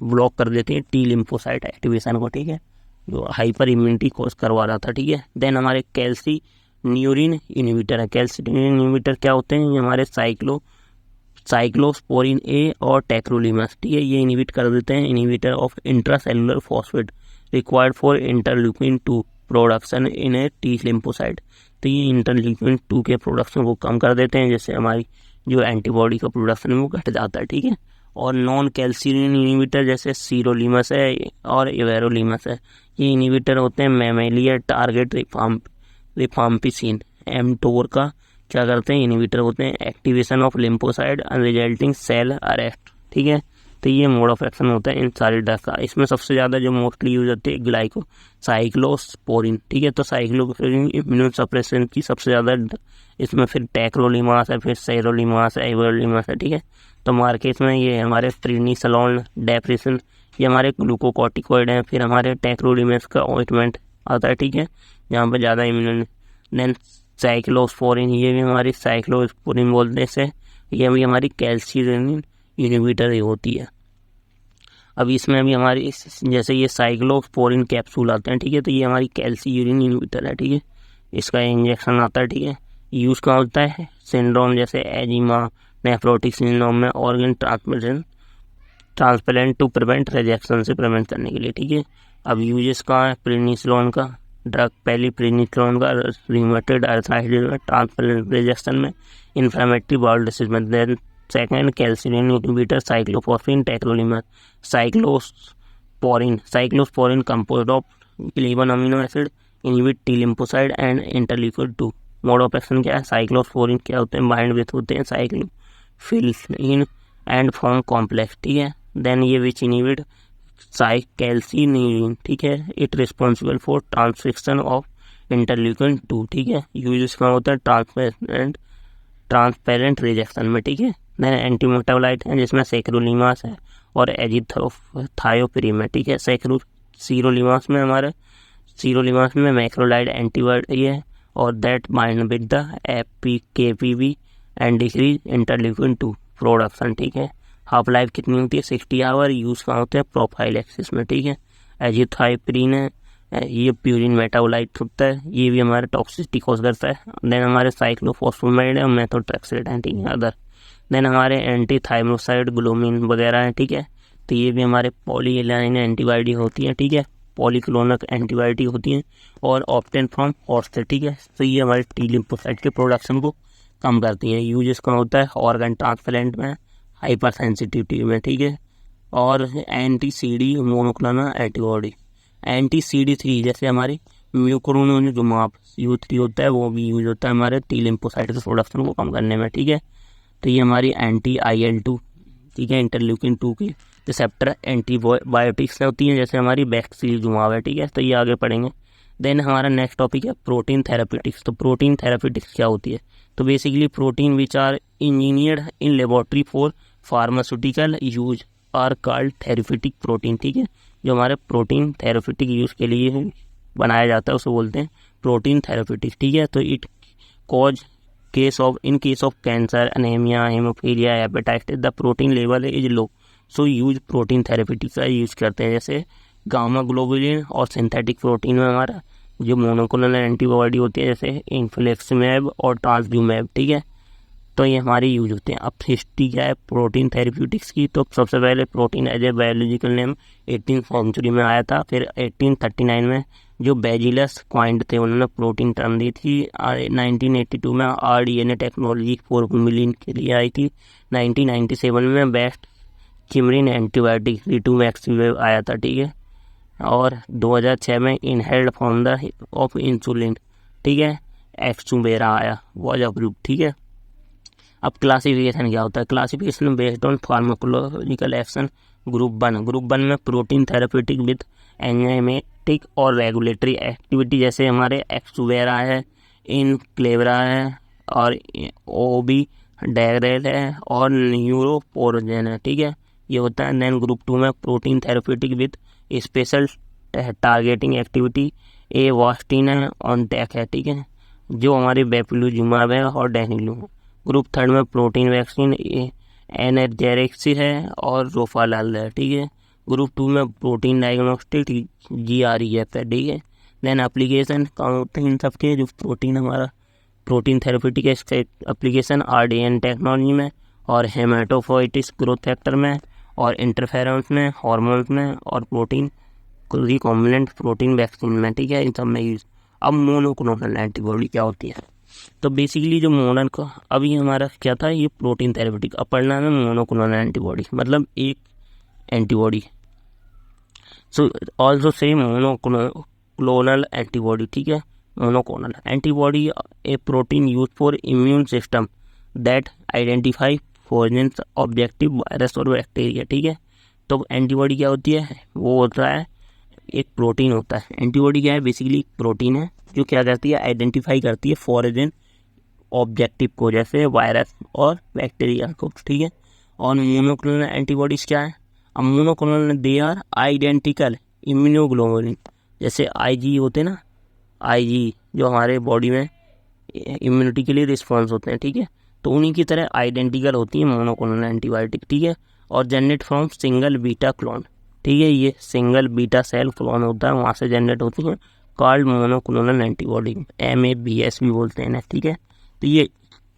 ब्लॉक कर देती हैं टी लिम्फोसाइट एक्टिवेशन को, ठीक है, जो हाइपर इम्यूनिटी कोज करवा रहा था, ठीक है। देन हमारे कैल्शिन्यूरिन इनहिबिटर है, कैल्शिन्यूरिन इनहिबिटर क्या होते हैं, ये हमारे साइक्लोस्पोरिन ए और टेक्रोलीमस, ठीक है, ये इनहिबिट कर देते हैं, inhibitor of intracellular phosphate required for interleukin 2 production in A T lymphocyte. तो ये इंटरल्यूकिन 2 के प्रोडक्शन को कम कर देते हैं, जिससे हमारी जो एंटीबॉडी का प्रोडक्शन है वो घट जाता है, ठीक है। और नॉन कैल्शियम इनहिबिटर जैसे सीरोलीमस है और एवेरोलीमस है, ये इनहिबिटर होते हैं मैमेलिया टारगेट रिफाम्पिसिन एमटोर का क्या करते हैं, इनहिबिटर होते हैं, activation of lymphocyte resulting cell arrest, ठीक है। तो ये मोड ऑफ एक्शन होता है इन सारी ड्रग का। इसमें सबसे ज़्यादा जो मोस्टली यूज होती है साइक्लोस्पोरिन, ठीक है, तो साइक्लोस्पोरिन इम्यूनो सप्रेशन की सबसे ज़्यादा, इसमें फिर टेक्रोलीमास है, फिर सेरोलीमास है, एवेरोलीमास है, ठीक है। तो मार्केट में ये हमारे प्रीनिसोलोन, डेप्रेशन, ये हमारे ग्लूकोकॉर्टिकॉइड हैं। फिर हमारे टेक्रोलीमास का ऑइंटमेंट आता है, ठीक है, जहाँ पर ज़्यादा इम्यून। देन साइक्लोस्पोरिन, ये भी हमारी साइक्लोस्पोरिन बोलते हैं, ये भी हमारी कैल्शियम इनहिबिटर होती है। अब इसमें अभी हमारी जैसे ये साइक्लोस्पोरिन कैप्सूल आते हैं, ठीक है, तो ये हमारी कैल्शियम इनहिबिटर है, ठीक है, इसका इंजेक्शन आता है, ठीक है। यूज़ कहाँ होता है, सिंड्रोम जैसे एजिमा, नेफ्रोटिक सिंड्रोम में organ transplant to prevent rejection से प्रिवेंट करने के लिए, ठीक है। अब यूजेस कहाँ है, प्रेनिसोलोन का ड्रग, पहली प्रेनिसोलोन का रिमेटेड आर्थराइटिस ट्रांसप्लांट रिजेक्शन में, इन्फ्लेमेटरी बाउल डिसीज में। Then second calcium inhibitor cyclophosphate tacrolimus. Cyclosporin composed of 11 amino acid, inhibit T lymphocyte and interleukin 2। Mode of action क्या है, साइक्लोस्पोरिन क्या होते हैं, बाइंड विथ होते हैं साइक्लोफिलिन एंड फॉर्म कॉम्प्लेक्स, ठीक है। देन ये विच इनहिबिट कैल्शिन्यूरिन, ठीक है, it responsible for transcription of interleukin 2, ठीक है। यूज इसका होता है ट्रांसपेरेंट रिजेक्शन में, ठीक है। देन एंटीमेटाबोलाइट है जिसमें सेक्रोलीमास है और एजिथायोप्रिम है, ठीक है। सीरोलीमास में मैक्रोलाइड एंटीबॉडी है और that bind with the KPB and decrease interleukin 2 production, ठीक है। हाफ लाइफ कितनी होती है 60 आवर। यूज़ कहाँ होते हैं प्रोफाइल एक्सिस में, ठीक है। एजिथाइप्रिन है, ये प्यूरिन मेटाबोलाइट होता है, ये भी हमारे टॉक्सिसिटी कॉज करता है। देन हमारे साइक्लोफॉस्फेमाइड है, मेथोट्रेक्सेट है, ठीक है अदर। देन हमारे एंटी थाइमोसाइड ग्लोमिन वगैरह है, ठीक है। तो ये भी हमारे पॉलीलाइन एंटीबायोटिक होती है, ठीक है, पॉलीक्लोनल एंटीबायोटिक होती हैं और ऑप्टेन फ्रॉम हॉर्स से, ठीक है। तो ये हमारे टी लिम्फोसाइट के प्रोडक्शन को कम करती हैं। यूज इसका होता है ऑर्गन ट्रांसप्लांट में, हाइपर सेंसिटिविटी में, ठीक है। और anti CD monoclonal antibody, anti CD3 जैसे हमारी म्यूकोरोनिजुमाब U3 होता है, वो भी यूज होता है हमारे टी लिम्फोसाइट के प्रोडक्शन को कम करने में, ठीक है। तो ये हमारी एंटी IL-2, ठीक है, इंटरल्यूकिन 2 की रिसेप्टर एंटीबायोटिक्स होती हैं, जैसे हमारी बैक्सीलजुमाब है, ठीक है। तो ये आगे पढ़ेंगे। देन हमारा नेक्स्ट टॉपिक है प्रोटीन थेरापेटिक्स। तो प्रोटीन थेरापेटिक्स क्या होती है? तो basically protein which are engineered in laboratory for pharmaceutical use are called therapeutic protein, ठीक है। जो हमारे प्रोटीन थेरेपेटिक यूज़ के लिए बनाया जाता है उसे बोलते हैं प्रोटीन थेरेपेटिक्स, ठीक है। तो it cause in case of cancer, anemia, hemophilia, hepatitis, the protein level is low, so use protein therapeutics का यूज़ करते हैं। जैसे गामा ग्लोबुलिन और सिंथेटिक प्रोटीन में हमारा जो मोनोक्लोनल एंटीबॉडी होती है, जैसे इन्फ्लेक्सिमैब और ट्रांसड्यूमैब, ठीक है। तो ये हमारी यूज होते हैं। अब हिस्ट्री क्या है प्रोटीन थेरेप्यूटिक्स की? तो सबसे पहले protein as a biological name 18th century में आया था। फिर 1839 में जो बेजिलस क्वाइंट थे उन्होंने प्रोटीन टर्म दी थी। 1982 में RDNA टेक्नोलॉजी फॉर्मुलिन के लिए आई थी। 1997 में बेस्ट चिमरिन एंटीबायोटिक रिटूमैक्स आया था, ठीक है। और 2006 में इनहेल्ड फॉर्मूला ऑफ इंसुलिन, ठीक है, एक्सुबेरा आया, वॉज अप्रूव, ठीक है। अब क्लासिफिकेशन क्या होता है? Classification based on pharmacological action. Group 1 में प्रोटीन थेरेप्यूटिक विद एंजाइमेटिक और रेगुलेटरी एक्टिविटी, जैसे हमारे एक्सुवेरा है, इनक्लेवरा है और ओबी डेग्रेल है और न्यूरोपोरोजेन है, ठीक है, ये होता है। देन ग्रुप 2 में protein therapeutic with special targeting activity, वास्टिन है, ऑनटैक है, ठीक है, जो हमारी बेपिलुजुमाब है और डेनिलू। ग्रुप 3 में प्रोटीन वैक्सीन एनर्जेरिक्स है और रोफालाल है, ठीक है। ग्रुप 2 में प्रोटीन डायग्नोस्टिक GREF है, ठीक है। देन एप्लीकेशन कौन होते हैं इन सब के? जो प्रोटीन हमारा प्रोटीन थेरेप्यूटिक है इसका एप्लीकेशन RDN टेक्नोलॉजी में और हेमाटोपोइटिस ग्रोथ फैक्टर में और इंटरफेरेंस में, हॉर्मोन्स में और प्रोटीन रिकॉम्बिनेंट प्रोटीन वैक्सीन में, ठीक है, इन सब में यूज। अब मोनोक्लोनल एंटीबॉडी क्या होती है? तो बेसिकली जो मोनन का अभी हमारा क्या था, ये प्रोटीन थेरेपेटिक, अब पढ़ना है मोनोक्लोनल एंटीबॉडी मतलब एक antibody. So also say monoclonal antibody, ठीक है। Monoclonal antibody A protein use for immune system that identify foreign objective virus और बैक्टीरिया, ठीक है। तो एंटीबॉडी क्या होती है? वो होता है एक प्रोटीन होता है। एंटीबॉडी क्या है? बेसिकली प्रोटीन है जो क्या करती है? आइडेंटिफाई करती है फॉरेन ऑब्जेक्टिव को, जैसे वायरस और बैक्टीरिया को, ठीक है। और मोनोक्लोनल एंटीबॉडीज क्या है? अब monoclonal they are identical immunoglobulin, जैसे IG होते हैं ना, IG जो हमारे बॉडी में इम्यूनिटी के लिए रिस्पॉन्स होते हैं, ठीक है। तो उन्हीं की तरह आइडेंटिकल होती है मोनोक्लोनल एंटीबायोटिक, ठीक है। और generate from single beta clone, ठीक है, ये सिंगल बीटा सेल क्लोन होता है, वहाँ से जनरेट होती है, कॉल्ड मोनोक्लोनल एंटीबॉडी, MABS भी बोलते हैं, ठीक है। तो ये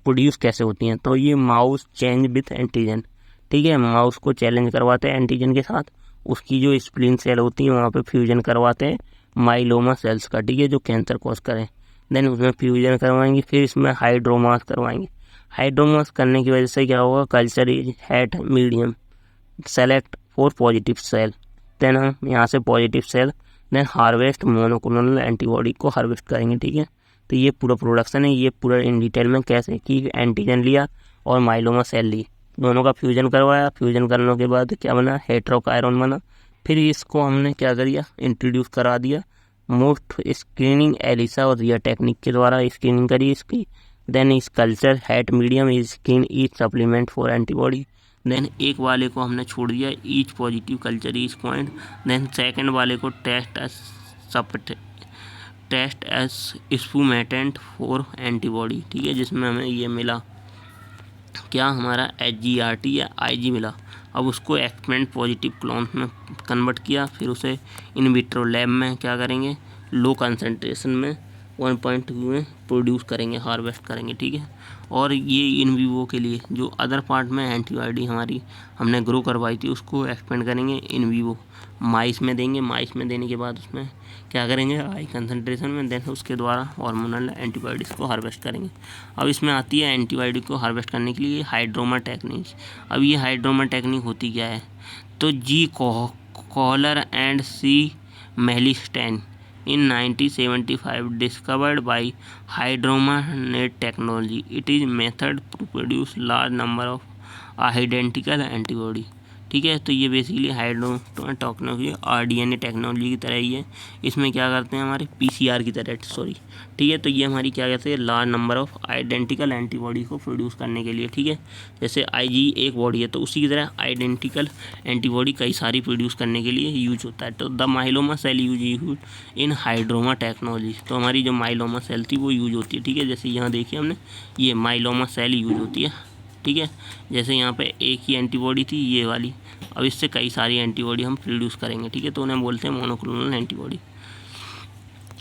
प्रोड्यूस कैसे होती हैं? तो ये माउस चेंज विथ एंटीजन, ठीक है, माउस को चैलेंज करवाते हैं एंटीजन के साथ, उसकी जो स्प्लीन सेल होती है वहाँ पे फ्यूजन करवाते हैं माइलोमा सेल्स का, ठीक है, जो कैंसर कॉज करें। देन उसमें फ्यूजन करवाएंगे, फिर इसमें हाइड्रोमास करवाएंगे। हाइड्रोमास करने की वजह से क्या होगा? Culture is HAT medium select for positive cell, then हम यहाँ से positive cell then harvest monoclonal antibody को हार्वेस्ट करेंगे, ठीक है। तो ये पूरा प्रोडक्शन है, ये पूरा इन डिटेल में कैसे कि एंटीजन लिया और माइलोमा सेल ली, दोनों का फ्यूजन करवाया, फ्यूजन करने के बाद क्या बना? हेट्रोकायरॉन बना। फिर इसको हमने क्या किया? इंट्रोड्यूस करा दिया मोस्ट स्क्रीनिंग एलिसा और रिया टेक्निक के द्वारा स्क्रीनिंग करी इसकी। देन इस culture HAT medium is screen each supplement for antibody. Then एक वाले को हमने छोड़ दिया each positive culture each point. Then second वाले को test as supernatant for antibody, ठीक है, जिसमें हमें ये मिला क्या? हमारा HGRT या IG मिला। अब उसको एक्सपेरिमेंट पॉजिटिव क्लोन में कन्वर्ट किया, फिर उसे इन विट्रो लैब में क्या करेंगे, लो कंसंट्रेशन में 1.2 में प्रोड्यूस करेंगे, हार्वेस्ट करेंगे, ठीक है। और ये इन विवो के लिए जो अदर पार्ट में एंटीबॉडी हमारी हमने ग्रो करवाई थी उसको एक्सपेंड करेंगे इन विवो, माइस में देंगे। माइस में देने के बाद उसमें क्या करेंगे, हाई कंसंट्रेशन में, देन उसके द्वारा हार्मोनल एंटीबॉडीज़ को हार्वेस्ट करेंगे। अब इसमें आती है एंटीबॉडी को हार्वेस्ट करने के लिए हाइड्रोमा टेक्निक। अब ये हाइड्रोमा टेक्निक होती क्या है, तो G Kohler and C Milstein in 1975 discovered by hydroma net technology. It is method to produce large number of identical antibody, ठीक है। तो ये बेसिकली हाइड्रोमा टेक्नोलॉजी RDNA टेक्नोलॉजी की तरह ही है। इसमें क्या करते हैं हमारे PCR की तरह, सॉरी, ठीक है। तो ये हमारी क्या कहते हैं, large number of identical antibody को प्रोड्यूस करने के लिए, ठीक है। जैसे IG एक बॉडी है तो उसी की तरह आइडेंटिकल एंटीबॉडी कई सारी प्रोड्यूस करने के लिए यूज होता है। तो the myeloma cell use in hybridoma technology. तो हमारी जो माइलोमा सेल थी वो यूज होती है, ठीक है। जैसे यहाँ देखिए हमने ये माइलोमा सेल यूज होती है, ठीक है। जैसे यहाँ पे एक ही एंटीबॉडी थी ये वाली, अब इससे कई सारी एंटीबॉडी हम प्रोड्यूस करेंगे, ठीक है। तो उन्हें बोलते हैं मोनोक्लोनल एंटीबॉडी।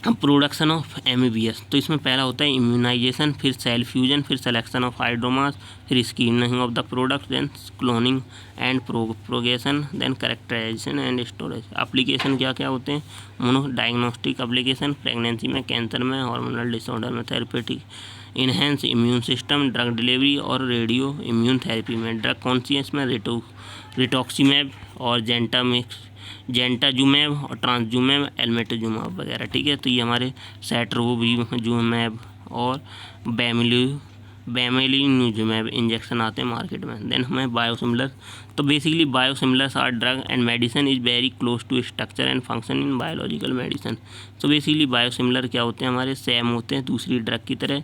अब प्रोडक्शन ऑफ MABS, तो इसमें पहला होता है इम्यूनाइजेशन, फिर सेल फ्यूजन, फिर सिलेक्शन ऑफ हाइड्रोमास, फिर screening of the product, then cloning and propagation, then characterization and storage. Application क्या क्या होते हैं, मोनो डायग्नोस्टिक एप्लीकेशन, प्रेगनेंसी में, कैंसर में, हार्मोनल डिसऑर्डर में, therapeutic, enhance immune system, drug delivery और रेडियो इम्यून थेरेपी में। ड्रग कौन सी है इसमें, रिटोक्सीमैब और जेंटाजुमैब और ट्रांसजुमैब, एल्मेटजुमैब वगैरह, ठीक है। तो ये हमारे सेट्रोजुमैब और बेमेलिनुजुमैब इंजेक्शन आते हैं मार्केट में। देन हमें बायोसिमिलर, तो basically biosimilars are drug and medicine is very close to structure and function in biological medicine. तो बेसिकली बायोसिमिलर क्या होते हैं, हमारे सेम होते हैं दूसरी ड्रग की तरह,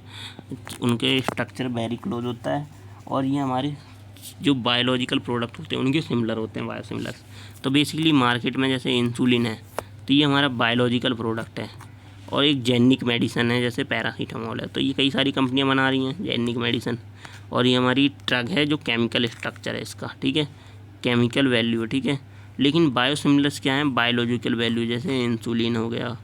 उनके स्ट्रक्चर वेरी क्लोज होता है और ये हमारे जो बायोलॉजिकल प्रोडक्ट होते हैं उनके सिमिलर होते हैं बायोसिमिलर्स। तो बेसिकली मार्केट में जैसे इंसुलिन है तो ये हमारा बायोलॉजिकल प्रोडक्ट है, और एक जेनिक मेडिसिन है जैसे पैरासीटामोल है, तो ये कई सारी कंपनियां बना रही हैं जेनिक मेडिसिन। और ये हमारी ड्रग है जो केमिकल स्ट्रक्चर है इसका, ठीक है, केमिकल वैल्यू है, ठीक है। लेकिन बायोसिमिलर्स क्या हैं, बायोलॉजिकल वैल्यू, जैसे इंसुलिन हो गया,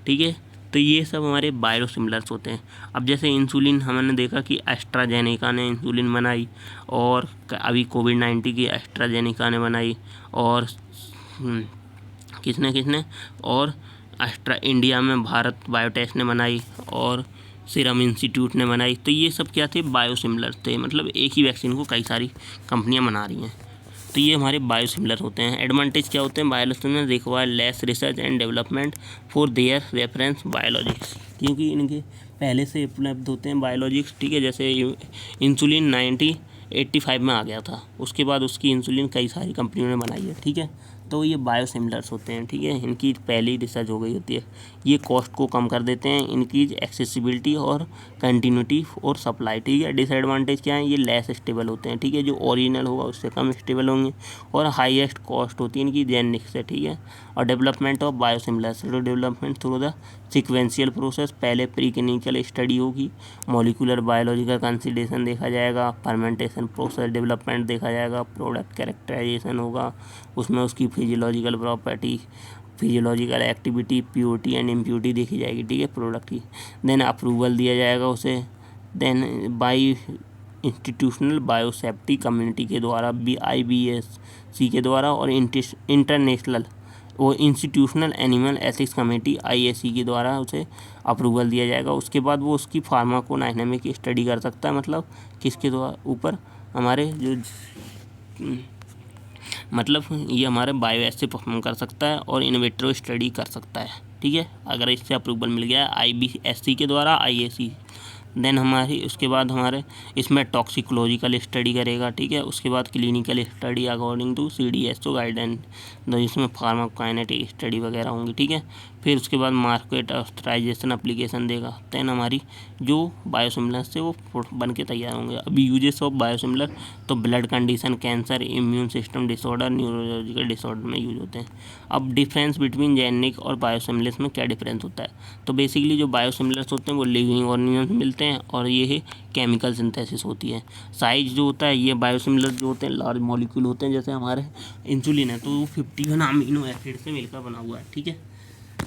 ठीक है। तो ये सब हमारे बायोसिमिलर्स होते हैं। अब जैसे इंसुलिन हमने देखा कि एस्ट्राजेनेका ने इंसुलिन बनाई, और अभी कोविड-19 की एस्ट्राजेनेका ने बनाई, और किसने और इंडिया में भारत बायोटेक ने बनाई और सीरम इंस्टीट्यूट ने बनाई। तो ये सब क्या थे, बायोसिमिलर थे, मतलब एक ही वैक्सीन को कई सारी कंपनियां बना रही हैं। तो ये हमारे बायोसिमिलर होते हैं। एडवांटेज क्या होते हैं, biosimilar require less research and development for their reference biologics, क्योंकि इनके पहले से उपलब्ध होते हैं बायोलॉजिक्स, ठीक है। जैसे इंसुलिन 1985 में आ गया था, उसके बाद उसकी इंसुलिन कई सारी कंपनियों ने बनाई है, ठीक है। तो ये बायोसिमिलर्स होते हैं, ठीक है। इनकी पहले ही रिसर्च हो गई होती है, ये कॉस्ट को कम कर देते हैं, इनकी एक्सेसिबिलिटी और कंटिन्यूटी और सप्लाई, ठीक है। डिसएडवांटेज क्या है, ये लेस स्टेबल होते हैं, ठीक है, जो ओरिजिनल होगा उससे कम स्टेबल होंगे, और हाईएस्ट कॉस्ट होती है इनकी जेनिक से, ठीक है। और development of biosimilars, development through the sequential process, पहले प्री क्लिनिकल स्टडी होगी, मॉलिक्यूलर बायोलॉजिकल कंसिडरेशन देखा जाएगा, फर्मेंटेशन प्रोसेस डेवलपमेंट देखा जाएगा, प्रोडक्ट कैरेक्टराइजेशन होगा, उसमें उसकी physiological property, physiological activity, purity and impurity देखी जाएगी, ठीक है, प्रोडक्ट की। देन अप्रूवल दिया जाएगा उसे, then by institutional biosafety community के द्वारा, IBSC के द्वारा, और इंटरनेशनल वो institutional animal ethics committee IAC के द्वारा उसे अप्रूवल दिया जाएगा। उसके बाद वो उसकी फार्माकोडायनामिक स्टडी कर सकता है, मतलब किसके द्वारा, ऊपर हमारे जो मतलब ये हमारे बायोएस से परफॉर्म कर सकता है और इनविट्रो स्टडी कर सकता है, ठीक है, अगर इससे अप्रूवल मिल गया है IBSC के द्वारा, IAC। देन हमारी उसके बाद हमारे इसमें टॉक्सिकोलॉजिकल स्टडी करेगा, ठीक है। उसके बाद clinical study according to CDSO guidance, जिसमें फार्माकोकाइनेटिक स्टडी वगैरह होंगी, ठीक है। फिर उसके बाद मार्केट ऑथराइजेशन एप्लीकेशन देगा। देन हमारी जो बायोसिमिलर से वो बन के तैयार होंगे। अभी यूजेस ऑफ बायोसिमिलर, तो blood condition, cancer, immune system disorder, neurological disorder में यूज होते हैं। अब डिफरेंस बिटवीन जेनिक और बायोसिमिलर्स में क्या डिफरेंस होता है, तो बेसिकली जो बायोसिमिलर्स होते हैं वो लिविंग ऑर्गेनिज्म मिलते हैं, हैं और ये केमिकल सिंथेसिस होती है। साइज जो होता है ये बायोसिमिलर जो होते हैं लार्ज मॉलिक्यूल होते हैं, जैसे हमारे इंसुलिन है तो वो 51 अमीनो एसिड से मिलकर बना हुआ है, ठीक है।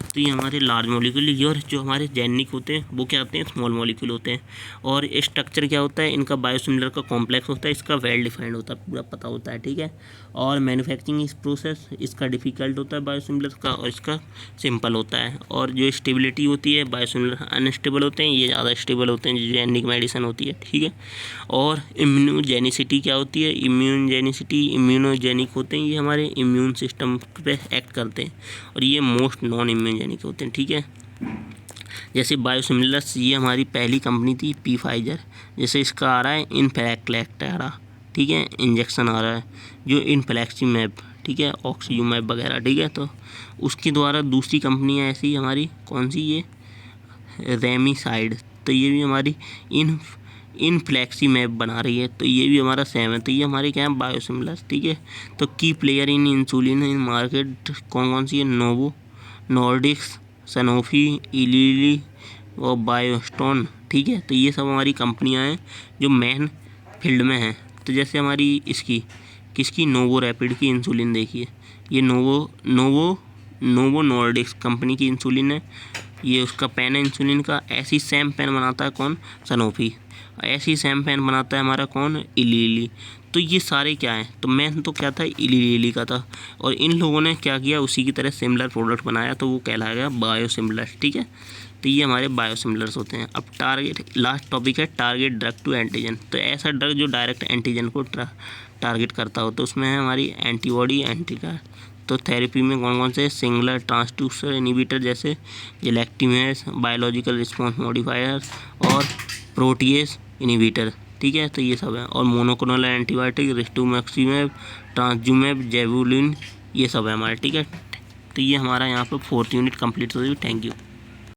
तो ये हमारे लार्ज मॉलिक्यूल, ये और जो हमारे जेनिक होते हैं वो क्या होते हैं, स्मॉल मॉलिक्यूल होते हैं। और स्ट्रक्चर क्या होता है इनका, बायोसिमिलर का कॉम्प्लेक्स होता है, इसका वेल डिफाइंड होता है, पूरा पता होता है, ठीक है। और मैन्युफैक्चरिंग इस प्रोसेस इसका डिफ़िकल्ट होता है बायोसिमिलर का, और इसका सिंपल होता है। और जो स्टेबिलिटी होती है बायोसिमिलर अनस्टेबल होते हैं, ये ज़्यादा स्टेबल होते हैं, जो जेनिक मेडिसिन होती है, ठीक है। और इम्यूनोजेनिसिटी क्या होती है, इम्यूनोजेनिसिटी इम्यूनोजेनिक होते हैं, ये हमारे इम्यून सिस्टम पे एक्ट करते हैं और ये मोस्ट नॉन इम्यूनोजेनिक होते हैं, ठीक है। जैसे बायोसिमिलर्स, ये हमारी पहली कंपनी थी Pfizer, जैसे इसका आ रहा है इनफ्लेक्टेरा, ठीक है, इंजेक्शन आ रहा है जो इनफ्लेक्सिमैब, ठीक है, ऑक्सीजूमैब वगैरह, ठीक है। तो उसके द्वारा दूसरी कंपनी है ऐसी हमारी, कौन सी, ये रेमीसाइड, तो ये भी हमारी इनफ्लेक्सिमैब बना रही है, तो ये भी हमारा सेम है। तो ये हमारे क्या है, बायोसिमिलर्स, ठीक है। तो की player in insulin in market कौन कौन सी है, नोवो नॉर्डिक्स, सनोफी, इलीली और बायोस्टोन, ठीक है। तो ये सब हमारी कंपनियां हैं जो मेन फील्ड में हैं। तो जैसे हमारी इसकी किसकी, नोवो रैपिड की इंसुलिन देखिए, ये नोवो नॉर्डिक्स कंपनी की इंसुलिन है, ये उसका पेन है इंसुलिन का। ऐसी सेम पेन बनाता है कौन, सनोफी। ऐसी सेम पेन बनाता है हमारा कौन, इलीली। तो ये सारे क्या हैं, तो मेन तो क्या था, इलीली का था, और इन लोगों ने क्या किया, उसी की तरह सिमिलर प्रोडक्ट बनाया, तो वो कहलाएगा बायोसिमिलर्स, ठीक है। तो ये हमारे बायोसिमिलर्स होते हैं। अब टारगेट, लास्ट टॉपिक है टारगेट ड्रग टू एंटीजन। तो ऐसा ड्रग जो डायरेक्ट एंटीजन को टारगेट करता हो, तो उसमें है हमारी एंटीबॉडी, एंटीका। तो थेरेपी में कौन कौन से, सिंगुलर ट्रांसड्यूसर इनहिबिटर जैसे जेलेक्टिमेस, बायोलॉजिकल रिस्पॉन्स मॉडिफायर और प्रोटीएस इनहिबिटर, ठीक है। तो ये सब है। और मोनोक्लोनल एंटीबायोटिक, रिस्टुमैक्सिमैब, ट्रांसजुमैब, जेवुलिन, ये सब है हमारे, ठीक है। तो ये हमारा यहाँ पर 4th यूनिट कंप्लीट हो गई। Thank you.